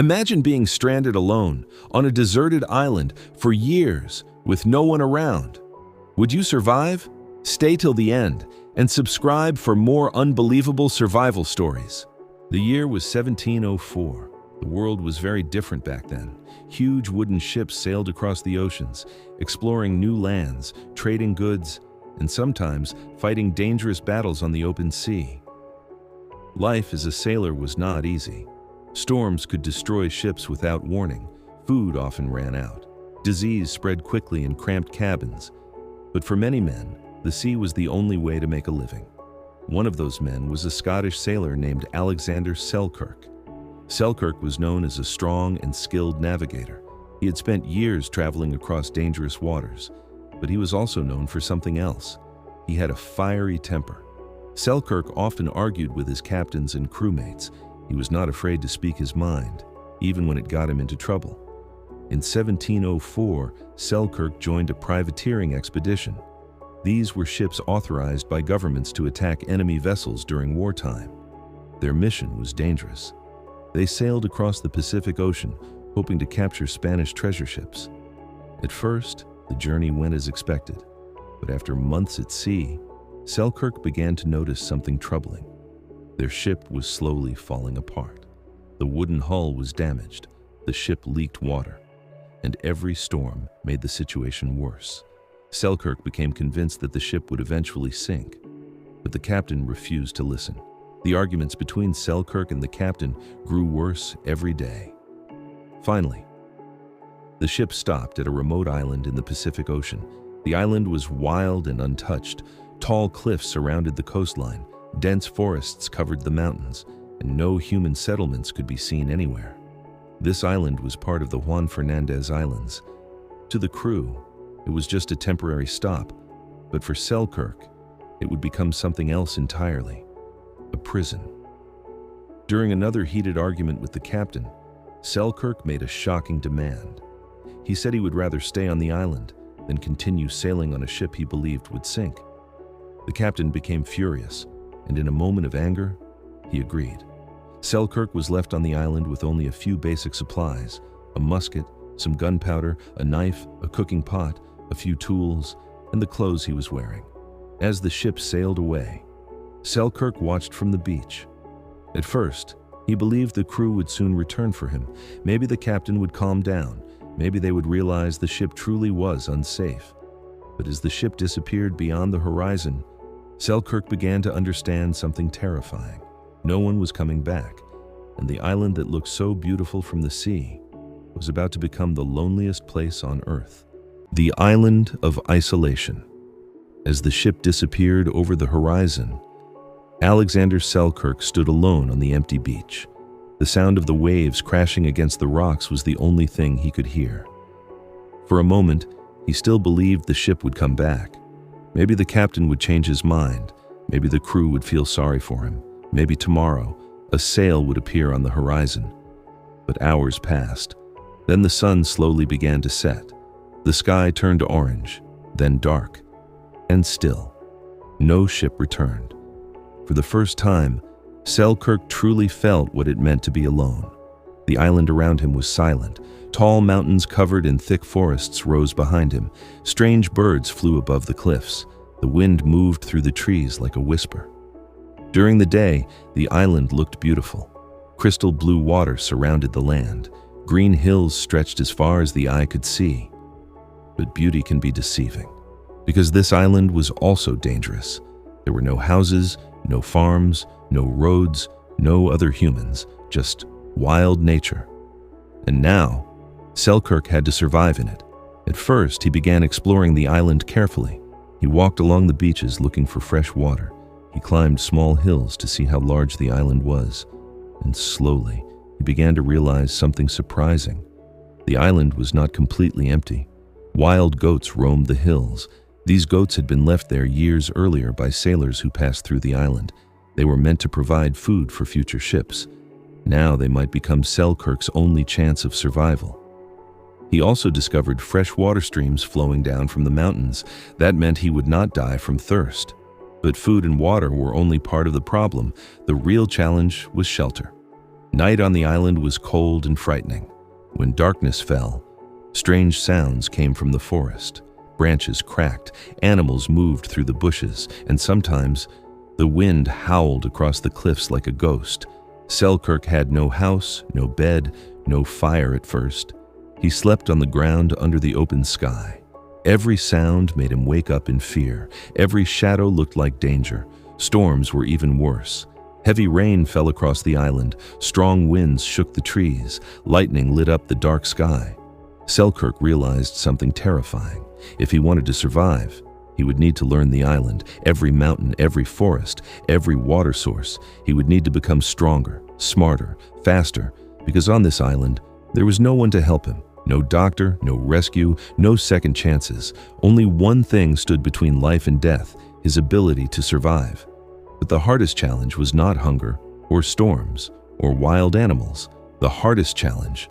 Imagine being stranded alone on a deserted island for years with no one around. Would you survive? Stay till the end and subscribe for more unbelievable survival stories. The year was 1704. The world was very different back then. Huge wooden ships sailed across the oceans, exploring new lands, trading goods, and sometimes fighting dangerous battles on the open sea. Life as a sailor was not easy. Storms could destroy ships without warning. Food often ran out. Disease spread quickly in cramped cabins. But for many men, the sea was the only way to make a living. One of those men was a Scottish sailor named Alexander Selkirk. Selkirk was known as a strong and skilled navigator. He had spent years traveling across dangerous waters, but he was also known for something else. He had a fiery temper. Selkirk often argued with his captains and crewmates. He was not afraid to speak his mind, even when it got him into trouble. In 1704, Selkirk joined a privateering expedition. These were ships authorized by governments to attack enemy vessels during wartime. Their mission was dangerous. They sailed across the Pacific Ocean, hoping to capture Spanish treasure ships. At first, the journey went as expected, but after months at sea, Selkirk began to notice something troubling. Their ship was slowly falling apart. The wooden hull was damaged, the ship leaked water, and every storm made the situation worse. Selkirk became convinced that the ship would eventually sink, but the captain refused to listen. The arguments between Selkirk and the captain grew worse every day. Finally, the ship stopped at a remote island in the Pacific Ocean. The island was wild and untouched. Tall cliffs surrounded the coastline, dense forests covered the mountains, and no human settlements could be seen anywhere. This island was part of the Juan Fernández Islands. To the crew, it was just a temporary stop, but for Selkirk, it would become something else entirely, a prison. During another heated argument with the captain, Selkirk made a shocking demand. He said he would rather stay on the island than continue sailing on a ship he believed would sink. The captain became furious, and in a moment of anger, he agreed. Selkirk was left on the island with only a few basic supplies: a musket, some gunpowder, a knife, a cooking pot, a few tools, and the clothes he was wearing. As the ship sailed away, Selkirk watched from the beach. At first, he believed the crew would soon return for him. Maybe the captain would calm down. Maybe they would realize the ship truly was unsafe. But as the ship disappeared beyond the horizon, Selkirk began to understand something terrifying. No one was coming back, and the island that looked so beautiful from the sea was about to become the loneliest place on Earth. The island of isolation. As the ship disappeared over the horizon, Alexander Selkirk stood alone on the empty beach. The sound of the waves crashing against the rocks was the only thing he could hear. For a moment, he still believed the ship would come back. Maybe the captain would change his mind. Maybe the crew would feel sorry for him. Maybe tomorrow, a sail would appear on the horizon. But hours passed. Then the sun slowly began to set. The sky turned orange, then dark, and still, no ship returned. For the first time, Selkirk truly felt what it meant to be alone. The island around him was silent. Tall mountains covered in thick forests rose behind him. Strange birds flew above the cliffs. The wind moved through the trees like a whisper. During the day, the island looked beautiful. Crystal blue water surrounded the land. Green hills stretched as far as the eye could see. But beauty can be deceiving, because this island was also dangerous. There were no houses, no farms, no roads, no other humans, just wild nature. And now, Selkirk had to survive in it. At first, he began exploring the island carefully. He walked along the beaches looking for fresh water. He climbed small hills to see how large the island was. And slowly, he began to realize something surprising. The island was not completely empty. Wild goats roamed the hills. These goats had been left there years earlier by sailors who passed through the island. They were meant to provide food for future ships. Now they might become Selkirk's only chance of survival. He also discovered fresh water streams flowing down from the mountains. That meant he would not die from thirst. But food and water were only part of the problem. The real challenge was shelter. Night on the island was cold and frightening. When darkness fell, strange sounds came from the forest. Branches cracked, animals moved through the bushes, and sometimes the wind howled across the cliffs like a ghost. Selkirk had no house, no bed, no fire at first. He slept on the ground under the open sky. Every sound made him wake up in fear. Every shadow looked like danger. Storms were even worse. Heavy rain fell across the island. Strong winds shook the trees. Lightning lit up the dark sky. Selkirk realized something terrifying. If he wanted to survive, he would need to learn the island, every mountain, every forest, every water source. He would need to become stronger, smarter, faster, because on this island, there was no one to help him. No doctor, no rescue, no second chances. Only one thing stood between life and death, his ability to survive. But the hardest challenge was not hunger, or storms, or wild animals. The hardest challenge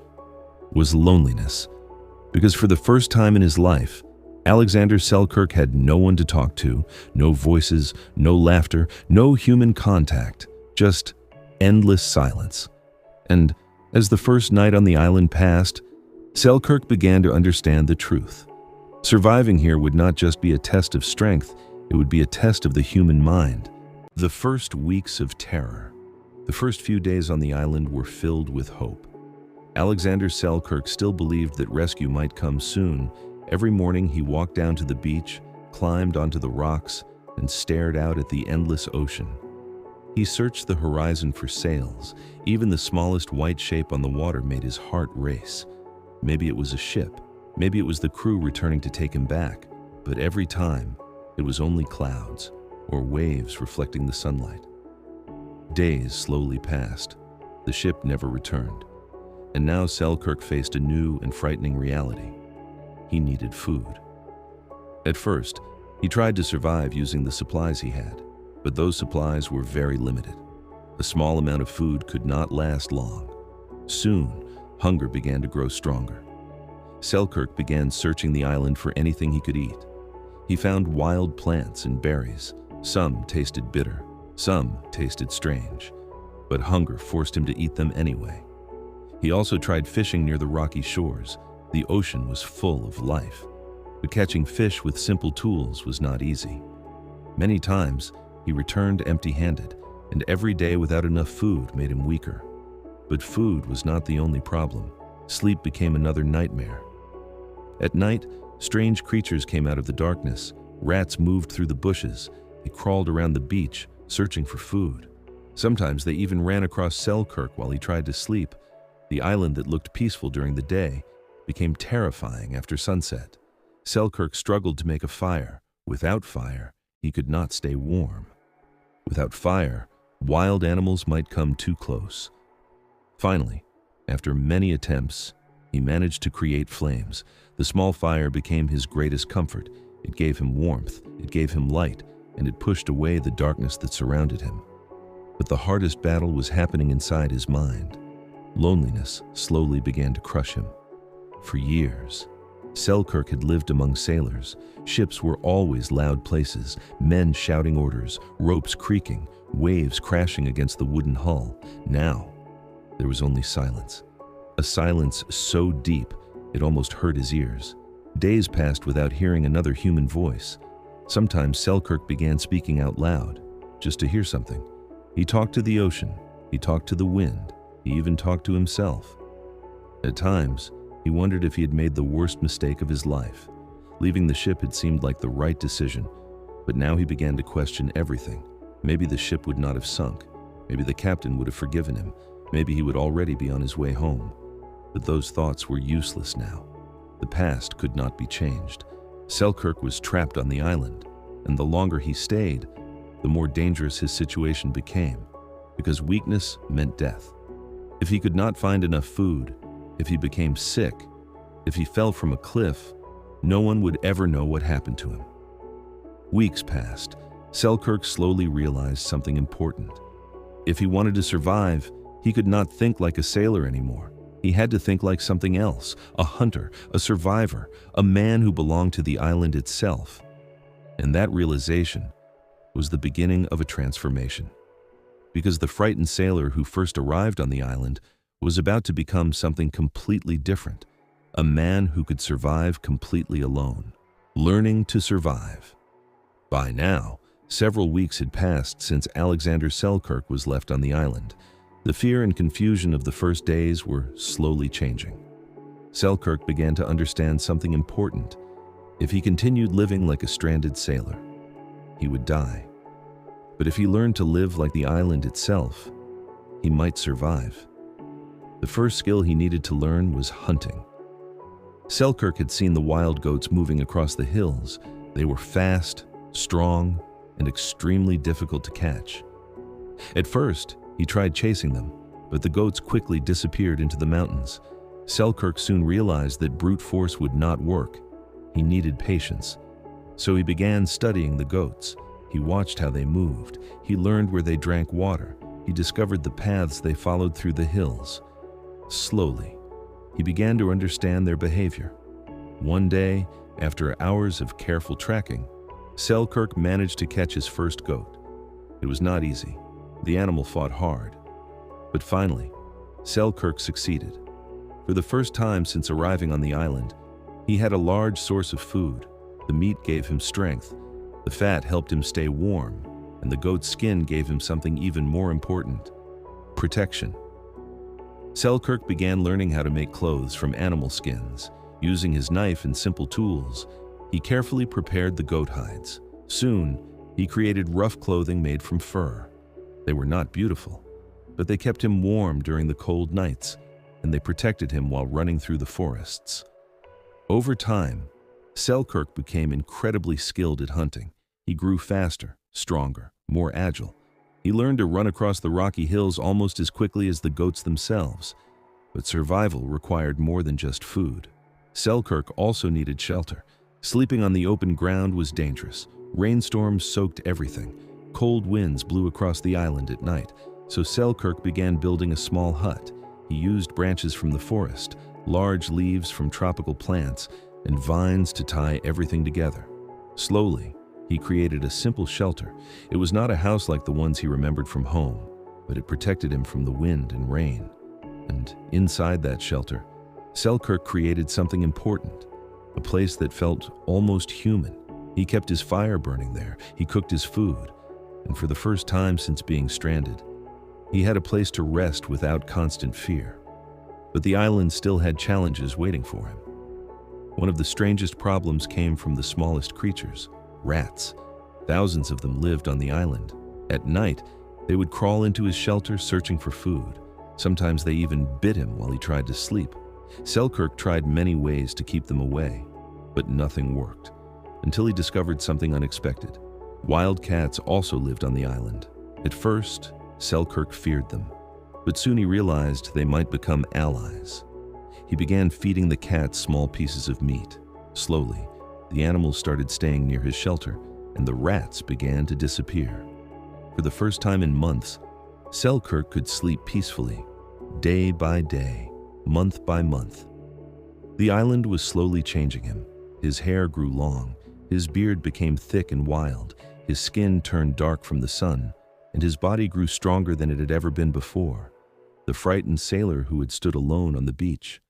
was loneliness. Because for the first time in his life, Alexander Selkirk had no one to talk to, no voices, no laughter, no human contact, just endless silence. And as the first night on the island passed, Selkirk began to understand the truth. Surviving here would not just be a test of strength, it would be a test of the human mind. The first weeks of terror, the first few days on the island were filled with hope. Alexander Selkirk still believed that rescue might come soon. Every morning he walked down to the beach, climbed onto the rocks, and stared out at the endless ocean. He searched the horizon for sails. Even the smallest white shape on the water made his heart race. Maybe it was a ship, maybe it was the crew returning to take him back, but every time, it was only clouds or waves reflecting the sunlight. Days slowly passed. The ship never returned. And now Selkirk faced a new and frightening reality. He needed food. At first, he tried to survive using the supplies he had, but those supplies were very limited. A small amount of food could not last long. Soon, hunger began to grow stronger. Selkirk began searching the island for anything he could eat. He found wild plants and berries. Some tasted bitter, some tasted strange, but hunger forced him to eat them anyway. He also tried fishing near the rocky shores. The ocean was full of life, but catching fish with simple tools was not easy. Many times, he returned empty-handed, and every day without enough food made him weaker. But food was not the only problem. Sleep became another nightmare. At night, strange creatures came out of the darkness. Rats moved through the bushes. They crawled around the beach, searching for food. Sometimes they even ran across Selkirk while he tried to sleep. The island that looked peaceful during the day became terrifying after sunset. Selkirk struggled to make a fire. Without fire, he could not stay warm. Without fire, wild animals might come too close. Finally, after many attempts, he managed to create flames. The small fire became his greatest comfort. It gave him warmth, it gave him light, and it pushed away the darkness that surrounded him. But the hardest battle was happening inside his mind. Loneliness slowly began to crush him. For years, Selkirk had lived among sailors. Ships were always loud places, men shouting orders, ropes creaking, waves crashing against the wooden hull. Now, there was only silence. A silence so deep, it almost hurt his ears. Days passed without hearing another human voice. Sometimes Selkirk began speaking out loud, just to hear something. He talked to the ocean, he talked to the wind, he even talked to himself. At times, he wondered if he had made the worst mistake of his life. Leaving the ship had seemed like the right decision, but now he began to question everything. Maybe the ship would not have sunk. Maybe the captain would have forgiven him. Maybe he would already be on his way home. But those thoughts were useless now. The past could not be changed. Selkirk was trapped on the island, and the longer he stayed, the more dangerous his situation became, because weakness meant death. If he could not find enough food, if he became sick, if he fell from a cliff, no one would ever know what happened to him. Weeks passed. Selkirk slowly realized something important. If he wanted to survive, he could not think like a sailor anymore. He had to think like something else, a hunter, a survivor, a man who belonged to the island itself. And that realization was the beginning of a transformation. because the frightened sailor who first arrived on the island was about to become something completely different, a man who could survive completely alone, learning to survive. By now, several weeks had passed since Alexander Selkirk was left on the island. The fear and confusion of the first days were slowly changing. Selkirk began to understand something important. If he continued living like a stranded sailor, he would die. But if he learned to live like the island itself, he might survive. The first skill he needed to learn was hunting. Selkirk had seen the wild goats moving across the hills. They were fast, strong, and extremely difficult to catch. At first, he tried chasing them, but the goats quickly disappeared into the mountains. Selkirk soon realized that brute force would not work. He needed patience. So he began studying the goats. He watched how they moved. He learned where they drank water. He discovered the paths they followed through the hills. Slowly, he began to understand their behavior. One day, after hours of careful tracking, Selkirk managed to catch his first goat. It was not easy. The animal fought hard. But finally, Selkirk succeeded. For the first time since arriving on the island, he had a large source of food. The meat gave him strength, the fat helped him stay warm, and the goat's skin gave him something even more important: protection. Selkirk began learning how to make clothes from animal skins. Using his knife and simple tools, he carefully prepared the goat hides. Soon, he created rough clothing made from fur. They were not beautiful, but they kept him warm during the cold nights, and they protected him while running through the forests. Over time, Selkirk became incredibly skilled at hunting. He grew faster, stronger, more agile. He learned to run across the rocky hills almost as quickly as the goats themselves. But survival required more than just food. Selkirk also needed shelter. Sleeping on the open ground was dangerous. Rainstorms soaked everything. Cold winds blew across the island at night, so Selkirk began building a small hut. He used branches from the forest, large leaves from tropical plants, and vines to tie everything together. Slowly, he created a simple shelter. It was not a house like the ones he remembered from home, but it protected him from the wind and rain. And inside that shelter, Selkirk created something important, a place that felt almost human. He kept his fire burning there, he cooked his food, and for the first time since being stranded, he had a place to rest without constant fear. But the island still had challenges waiting for him. One of the strangest problems came from the smallest creatures, rats. Thousands of them lived on the island. At night, they would crawl into his shelter searching for food. Sometimes they even bit him while he tried to sleep. Selkirk tried many ways to keep them away, but nothing worked, until he discovered something unexpected. Wild cats also lived on the island. At first, Selkirk feared them, but soon he realized they might become allies. He began feeding the cats small pieces of meat. Slowly, the animals started staying near his shelter, and the rats began to disappear. For the first time in months, Selkirk could sleep peacefully, day by day, month by month. The island was slowly changing him. His hair grew long, his beard became thick and wild, his skin turned dark from the sun, and his body grew stronger than it had ever been before. The frightened sailor who had stood alone on the beach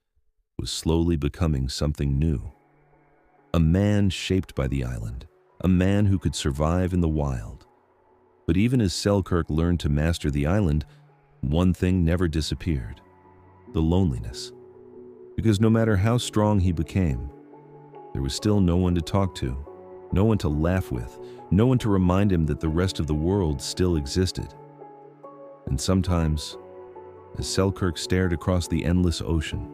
was slowly becoming something new. A man shaped by the island, a man who could survive in the wild. But even as Selkirk learned to master the island, one thing never disappeared: the loneliness. Because no matter how strong he became, there was still no one to talk to, no one to laugh with, no one to remind him that the rest of the world still existed. And sometimes, as Selkirk stared across the endless ocean,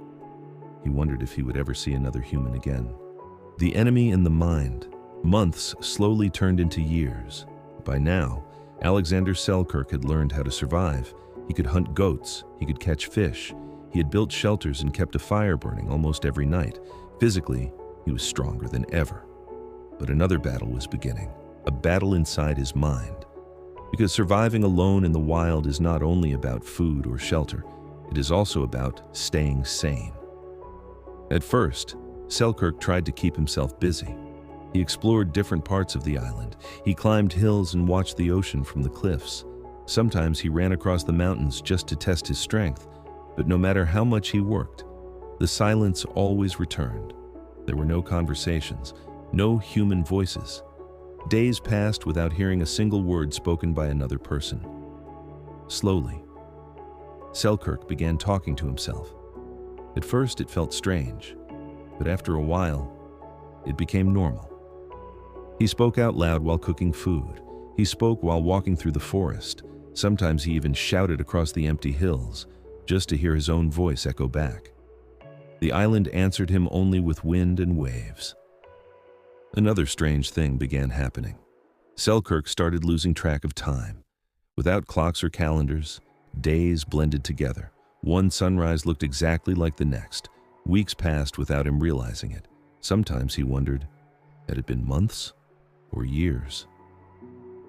he wondered if he would ever see another human again. The enemy in the mind. Months slowly turned into years. By now, Alexander Selkirk had learned how to survive. He could hunt goats, he could catch fish, he had built shelters and kept a fire burning almost every night. Physically, he was stronger than ever. But another battle was beginning, a battle inside his mind. Because surviving alone in the wild is not only about food or shelter, it is also about staying sane. At first, Selkirk tried to keep himself busy. He explored different parts of the island. He climbed hills and watched the ocean from the cliffs. Sometimes he ran across the mountains just to test his strength, but no matter how much he worked, the silence always returned. There were no conversations, no human voices. Days passed without hearing a single word spoken by another person. Slowly, Selkirk began talking to himself. At first it felt strange, but after a while, it became normal. He spoke out loud while cooking food. He spoke while walking through the forest. Sometimes he even shouted across the empty hills, just to hear his own voice echo back. The island answered him only with wind and waves. Another strange thing began happening. Selkirk started losing track of time. Without clocks or calendars, days blended together. One sunrise looked exactly like the next. Weeks passed without him realizing it. Sometimes he wondered, had it been months or years?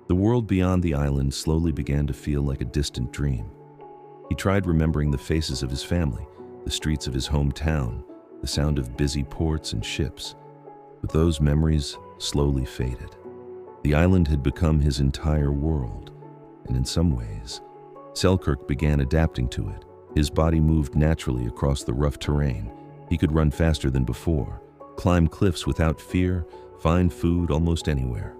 The world beyond the island slowly began to feel like a distant dream. He tried remembering the faces of his family, the streets of his hometown, the sound of busy ports and ships. But those memories slowly faded. The island had become his entire world, and in some ways, Selkirk began adapting to it. His body moved naturally across the rough terrain. He could run faster than before, climb cliffs without fear, find food almost anywhere.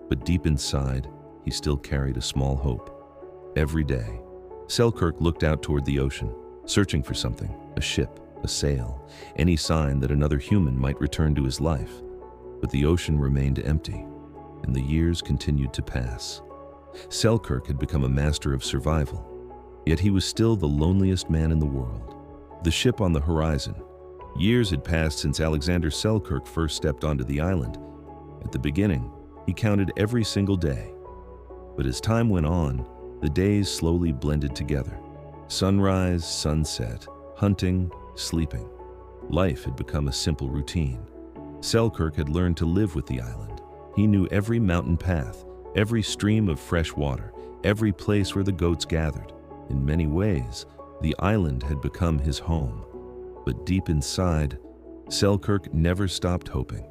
But deep inside, he still carried a small hope. Every day, Selkirk looked out toward the ocean, searching for something, a ship, a sail, any sign that another human might return to his life. But the ocean remained empty, and the years continued to pass. Selkirk had become a master of survival, yet he was still the loneliest man in the world. The ship on the horizon. Years had passed since Alexander Selkirk first stepped onto the island. At the beginning, he counted every single day. But as time went on, the days slowly blended together. Sunrise, sunset, hunting, sleeping. Life had become a simple routine. Selkirk had learned to live with the island. He knew every mountain path, every stream of fresh water, every place where the goats gathered. In many ways, the island had become his home. But deep inside, Selkirk never stopped hoping.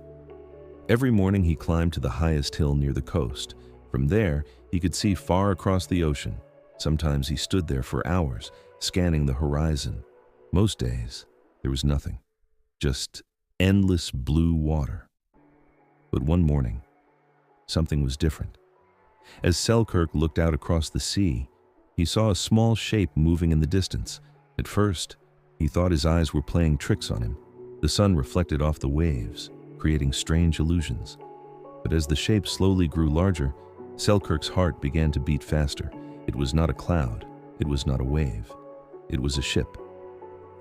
Every morning he climbed to the highest hill near the coast. From there, he could see far across the ocean. Sometimes he stood there for hours, scanning the horizon. Most days, there was nothing, just endless blue water. But one morning, something was different. As Selkirk looked out across the sea, he saw a small shape moving in the distance. At first, he thought his eyes were playing tricks on him. The sun reflected off the waves, creating strange illusions. But as the shape slowly grew larger, Selkirk's heart began to beat faster. It was not a cloud. It was not a wave. It was a ship.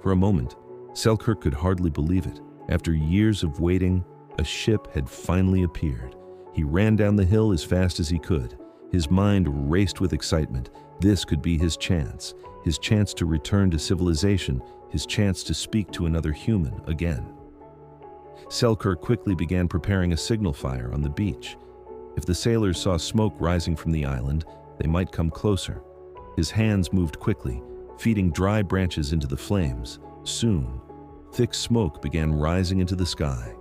For a moment, Selkirk could hardly believe it. After years of waiting, a ship had finally appeared. He ran down the hill as fast as he could. His mind raced with excitement. This could be his chance to return to civilization, his chance to speak to another human again. Selkirk quickly began preparing a signal fire on the beach. If the sailors saw smoke rising from the island, they might come closer. His hands moved quickly, feeding dry branches into the flames. Soon, thick smoke began rising into the sky.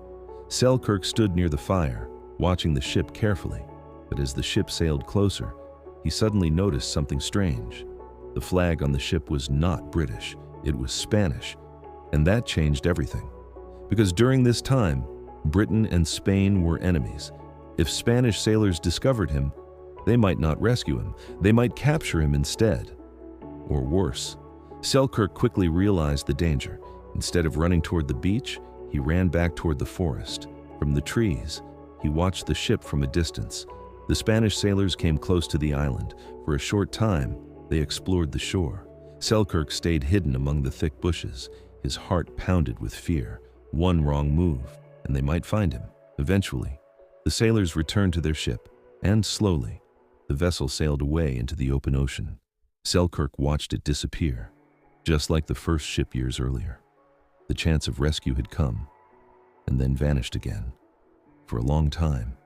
Selkirk stood near the fire, watching the ship carefully. But as the ship sailed closer, he suddenly noticed something strange. The flag on the ship was not British, it was Spanish, and that changed everything. Because during this time, Britain and Spain were enemies. If Spanish sailors discovered him, they might not rescue him, they might capture him instead. Or worse. Selkirk quickly realized the danger. Instead of running toward the beach, he ran back toward the forest. From the trees, he watched the ship from a distance. The Spanish sailors came close to the island. For a short time, they explored the shore. Selkirk stayed hidden among the thick bushes. His heart pounded with fear. One wrong move, and they might find him. Eventually, the sailors returned to their ship, and slowly, the vessel sailed away into the open ocean. Selkirk watched it disappear, just like the first ship years earlier. The chance of rescue had come, and then vanished again. For a long time,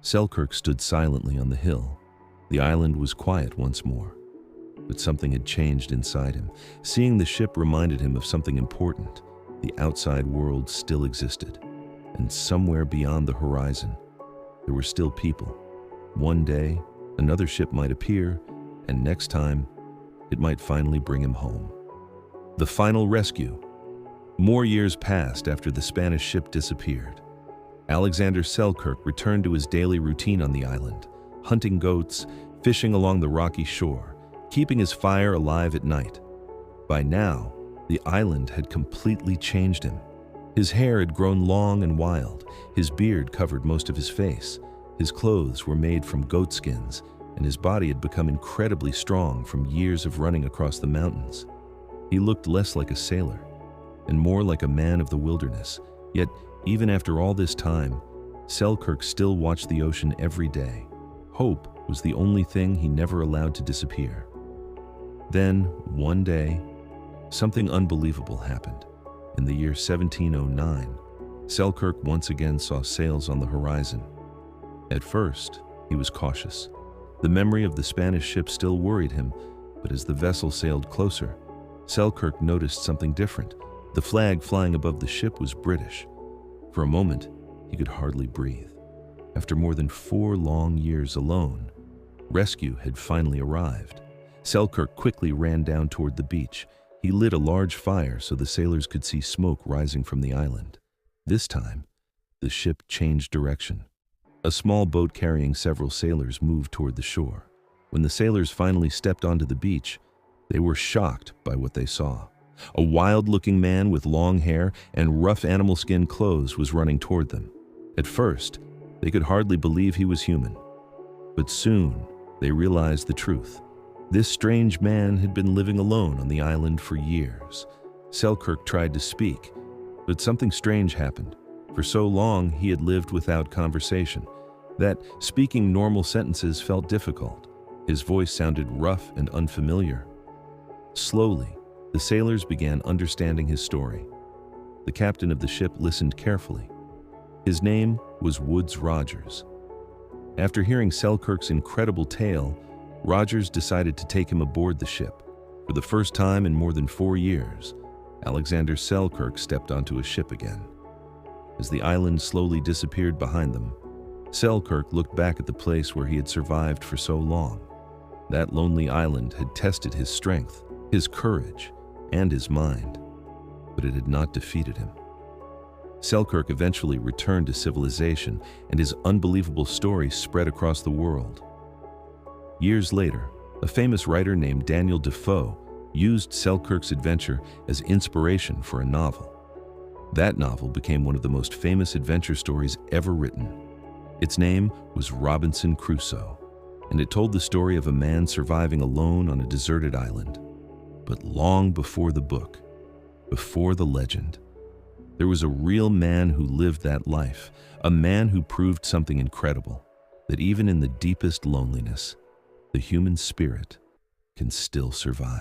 Selkirk stood silently on the hill. The island was quiet once more, but something had changed inside him. Seeing the ship reminded him of something important. The outside world still existed, and somewhere beyond the horizon, there were still people. One day, another ship might appear, and next time, it might finally bring him home. The final rescue. More years passed after the Spanish ship disappeared. Alexander Selkirk returned to his daily routine on the island, hunting goats, fishing along the rocky shore, keeping his fire alive at night. By now, the island had completely changed him. His hair had grown long and wild, his beard covered most of his face, his clothes were made from goat skins, and his body had become incredibly strong from years of running across the mountains. He looked less like a sailor, and more like a man of the wilderness, yet even after all this time, Selkirk still watched the ocean every day. Hope was the only thing he never allowed to disappear. Then, one day, something unbelievable happened. In the year 1709, Selkirk once again saw sails on the horizon. At first, he was cautious. The memory of the Spanish ship still worried him, but as the vessel sailed closer, Selkirk noticed something different. The flag flying above the ship was British. For a moment, he could hardly breathe. After more than 4 long years alone, rescue had finally arrived. Selkirk quickly ran down toward the beach. He lit a large fire so the sailors could see smoke rising from the island. This time, the ship changed direction. A small boat carrying several sailors moved toward the shore. When the sailors finally stepped onto the beach, they were shocked by what they saw. A wild-looking man with long hair and rough animal skin clothes was running toward them. At first, they could hardly believe he was human. But soon, they realized the truth. This strange man had been living alone on the island for years. Selkirk tried to speak, but something strange happened. For so long, he had lived without conversation, that speaking normal sentences felt difficult. His voice sounded rough and unfamiliar. Slowly, the sailors began understanding his story. The captain of the ship listened carefully. His name was Woodes Rogers. After hearing Selkirk's incredible tale, Rogers decided to take him aboard the ship. For the first time in more than 4 years, Alexander Selkirk stepped onto a ship again. As the island slowly disappeared behind them, Selkirk looked back at the place where he had survived for so long. That lonely island had tested his strength, his courage, and his mind, but it had not defeated him. Selkirk eventually returned to civilization, and his unbelievable story spread across the world. Years later, a famous writer named Daniel Defoe used Selkirk's adventure as inspiration for a novel. That novel became one of the most famous adventure stories ever written. Its name was Robinson Crusoe, and it told the story of a man surviving alone on a deserted island. But long before the book, before the legend, there was a real man who lived that life, a man who proved something incredible, that even in the deepest loneliness, the human spirit can still survive.